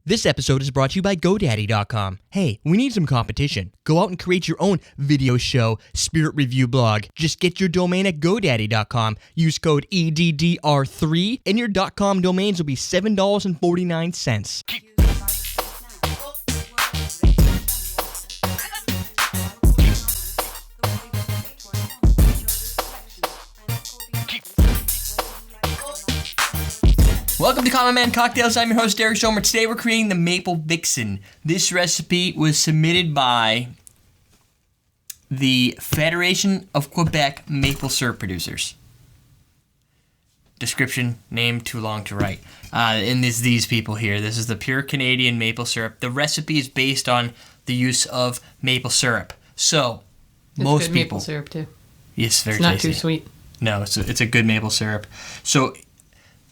This episode is brought to you by GoDaddy.com. Hey, we need some competition. Go out and create your own video show, spirit review blog. Just get your domain at GoDaddy.com. Use code EDDR3 and your .com domains will be $7.49. Welcome to Common Man Cocktails. I'm your host, Derek Schomer. Today we're creating the Maple Vixen. This recipe was submitted by the Federation of Quebec Maple Syrup Producers. Description, name too long to write. And it's these people here. This is the pure Canadian maple syrup. The recipe is based on the use of maple syrup. So, it's most good people... maple syrup, too. Yes, very tasty. It's not tasty. too sweet. No, it's a good maple syrup. So...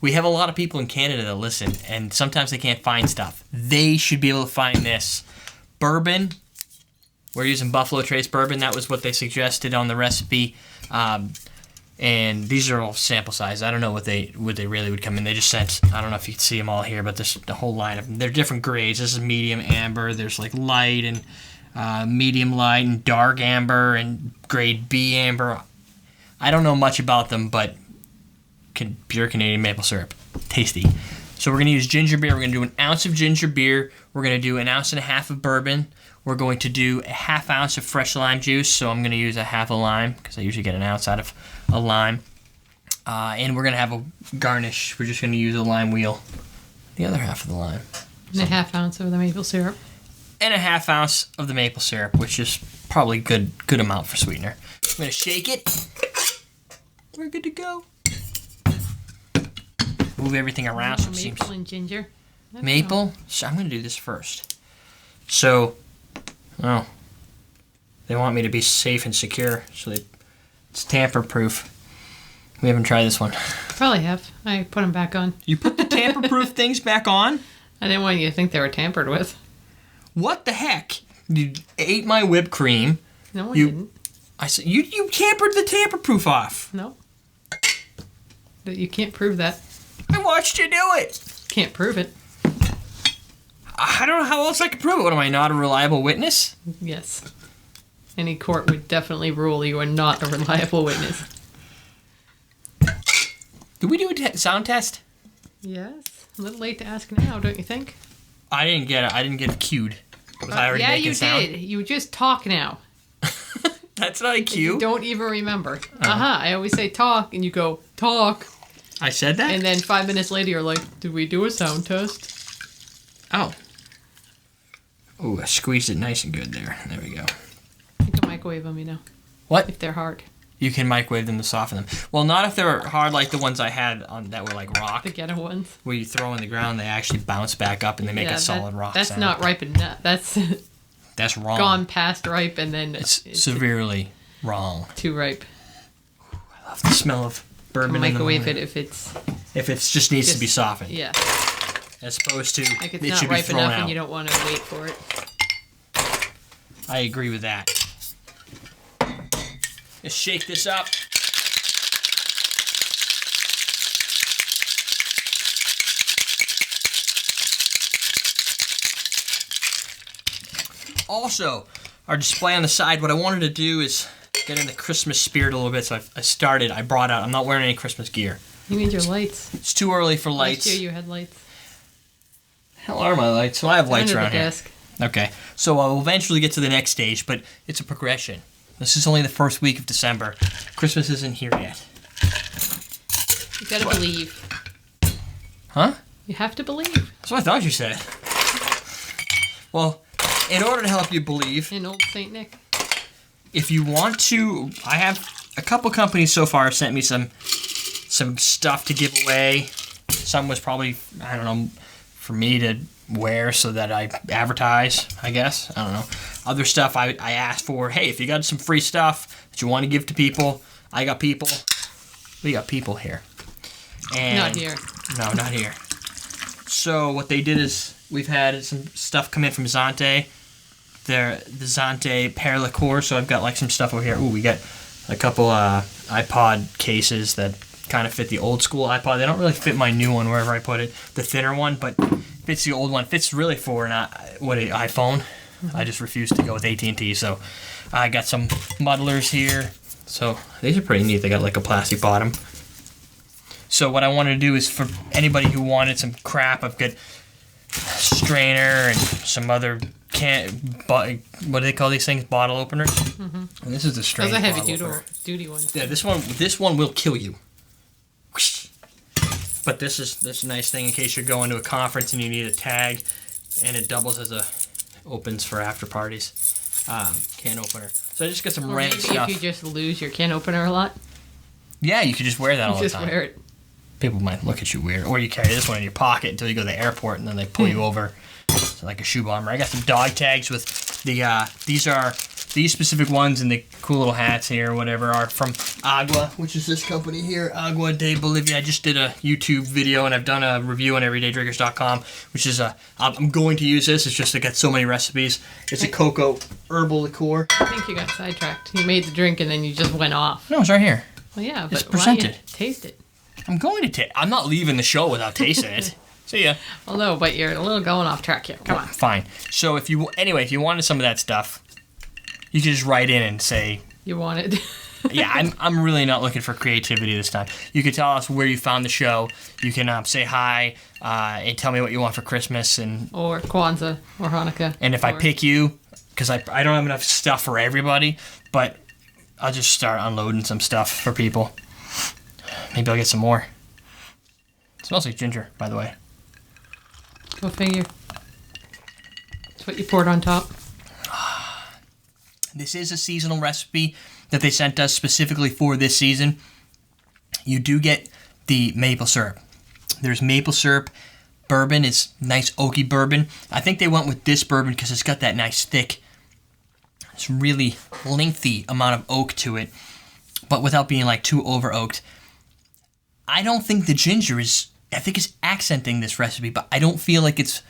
we have a lot of people in Canada that listen, and sometimes they can't find stuff. They should be able to find this. Bourbon, we're using Buffalo Trace bourbon. That was what they suggested on the recipe. And these are all sample size. I don't know what they really would come in. They just sent, I don't know if you can see them all here, but there's a whole line of them. They're different grades. This is medium amber. There's like light and medium light and dark amber and grade B amber. I don't know much about them, but pure Canadian maple syrup. Tasty. So we're going to use ginger beer. We're going to do an ounce of ginger beer. We're going to do an ounce and a half of bourbon. We're going to do a half ounce of fresh lime juice. So I'm going to use a half a lime because I usually get an ounce out of a lime. And we're going to have a garnish. We're just going to use a lime wheel. The other half of the lime. And a half ounce of the maple syrup. And a half ounce of the maple syrup, which is probably good amount for sweetener. I'm going to shake it. We're good to go. Move everything around. So it maple seems and ginger. Maple? So I'm going to do this first. So, they want me to be safe and secure. So it's tamper-proof. We haven't tried this one. Probably have. I put them back on. You put the tamper-proof things back on? I didn't want you to think they were tampered with. What the heck? You ate my whipped cream. No, I didn't. I said you tampered the tamper-proof off. No. You can't prove that. I watched you do it. Can't prove it. I don't know how else I can prove it. What, am I not a reliable witness? Yes. Any court would definitely rule you are not a reliable witness. Did we do a sound test? Yes. A little late to ask now, don't you think? I didn't get it. I didn't get it cued. Was I already making sound? Yeah, you did. You just talk now. That's not a cue. You don't even remember. I always say talk, and you go, talk. I said that? And then 5 minutes later, you're like, did we do a sound test? Oh. Ooh, I squeezed it nice and good there. There we go. You can microwave them, you know. What? If they're hard. You can microwave them to soften them. Well, not if they're hard like the ones I had that were like rock. The ghetto ones. Where you throw in the ground, they actually bounce back up and they make a solid rock that's sound. not ripe enough. That's wrong. Gone past ripe and then... It's severely wrong. Too ripe. I love the smell of bourbon. Microwave it if it's... If it just needs to be softened. Yeah. As opposed to like it's it not should ripe be thrown enough out. and you don't want to wait for it. I agree with that. Let's shake this up. Also, our display on the side, what I wanted to do is get in the Christmas spirit a little bit, so I brought out, I'm not wearing any Christmas gear. You need your lights. It's too early for lights. Last year you had lights. Hell are my lights? Well, I have lights around here. Desk. Okay, so I'll eventually get to the next stage, but it's a progression. This is only the first week of December. Christmas isn't here yet. You gotta believe. Huh? You have to believe. That's what I thought you said. Well, in order to help you believe... In old St. Nick. If you want to... I have a couple companies so far have sent me some stuff to give away. Some was probably, I don't know, for me to wear so that I advertise, I guess. I don't know. Other stuff I asked for, hey, if you got some free stuff that you want to give to people, I got people. We got people here. And not here. No, not here. So what they did is we've had some stuff come in from Zante. The Zante Pear Liqueur, so I've got like some stuff over here. Ooh, we got a couple iPod cases that kind of fit the old school iPod. They don't really fit my new one wherever I put it, the thinner one, but Fits the old one. Fits really for an iPhone. I just refuse to go with AT&T, so I got some muddlers here. So these are pretty neat. They got like a plastic bottom. So what I wanted to do is for anybody who wanted some crap, I've got strainer and some other what do they call these things? Bottle openers. And this is the strainer. Those are heavy duty ones. Yeah, this one will kill you. But this is a nice thing in case you're going to a conference and you need a tag, and it doubles as a opens for after parties. Can opener. So I just got some random stuff. If you just lose your can opener a lot. Yeah, you could just wear that all the time. Just wear it. People might look at you weird, or you carry this one in your pocket until you go to the airport, and then they pull you over. It's like a shoe bomber. I got some dog tags with the these specific ones, and the cool little hats here, whatever, are from Agua, which is this company here, Agua de Bolivia. I just did a YouTube video, and I've done a review on everydaydrinkers.com, which is I'm going to use this. It's just I got so many recipes. It's a cocoa herbal liqueur. I think you got sidetracked. You made the drink, and then you just went off. No, it's right here. Well, yeah, It's but presented. why don't you taste it? I'm going to taste. I'm not leaving the show without tasting it. See ya. Well, no, but you're a little going off track here. Come on. Fine. So if you wanted some of that stuff, you can just write in and say, You wanted. yeah, I'm really not looking for creativity this time. You can tell us where you found the show. You can say hi and tell me what you want for Christmas Or Kwanzaa or Hanukkah. and if I pick you, because I don't have enough stuff for everybody, but I'll just start unloading some stuff for people. Maybe I'll get some more. It smells like ginger, by the way. Go figure. That's what you poured on top. This is a seasonal recipe that they sent us specifically for this season. You do get the maple syrup. There's maple syrup. Bourbon is nice oaky bourbon. I think they went with this bourbon because it's got that nice thick, it's really lengthy amount of oak to it, but without being like too over oaked. I don't think the ginger I think it's accenting this recipe, but I don't feel like it's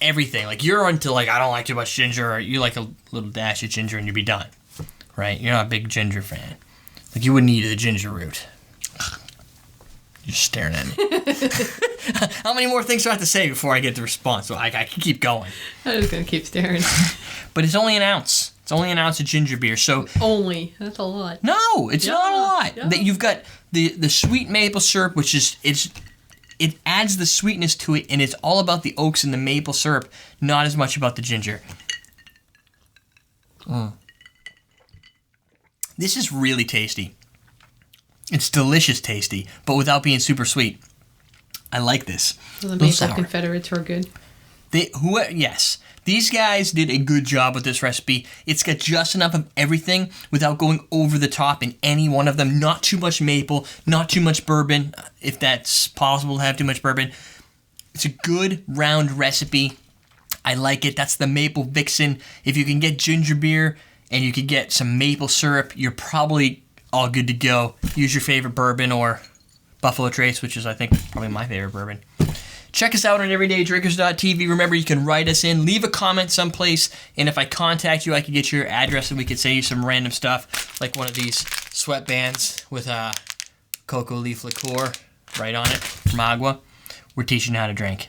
everything. Like you're into like, I don't like too much ginger, or you like a little dash of ginger and you'd be done, right? You're not a big ginger fan. Like you wouldn't eat the ginger root. You're just staring at me. How many more things do I have to say before I get the response? So I can keep going. I'm just going to keep staring. But it's only an ounce. It's only an ounce of ginger beer. So Only. That's a lot. no, it's not a lot. Yeah. That you've got the sweet maple syrup, which is it adds the sweetness to it, and it's all about the oaks and the maple syrup, not as much about the ginger. This is really tasty. It's delicious tasty, but without being super sweet. I like this. So the Little Maple sour. Confederates were good. Yes. These guys did a good job with this recipe. It's got just enough of everything without going over the top in any one of them. Not too much maple, not too much bourbon, if that's possible to have too much bourbon. It's a good round recipe. I like it. That's the Maple Vixen. If you can get ginger beer and you can get some maple syrup, you're probably all good to go. Use your favorite bourbon or Buffalo Trace, which is, I think, probably my favorite bourbon. Check us out on everydaydrinkers.tv. Remember, you can write us in, leave a comment someplace, and if I contact you, I can get your address and we could send you some random stuff, like one of these sweatbands with cocoa leaf liqueur right on it from Agua. We're teaching you how to drink.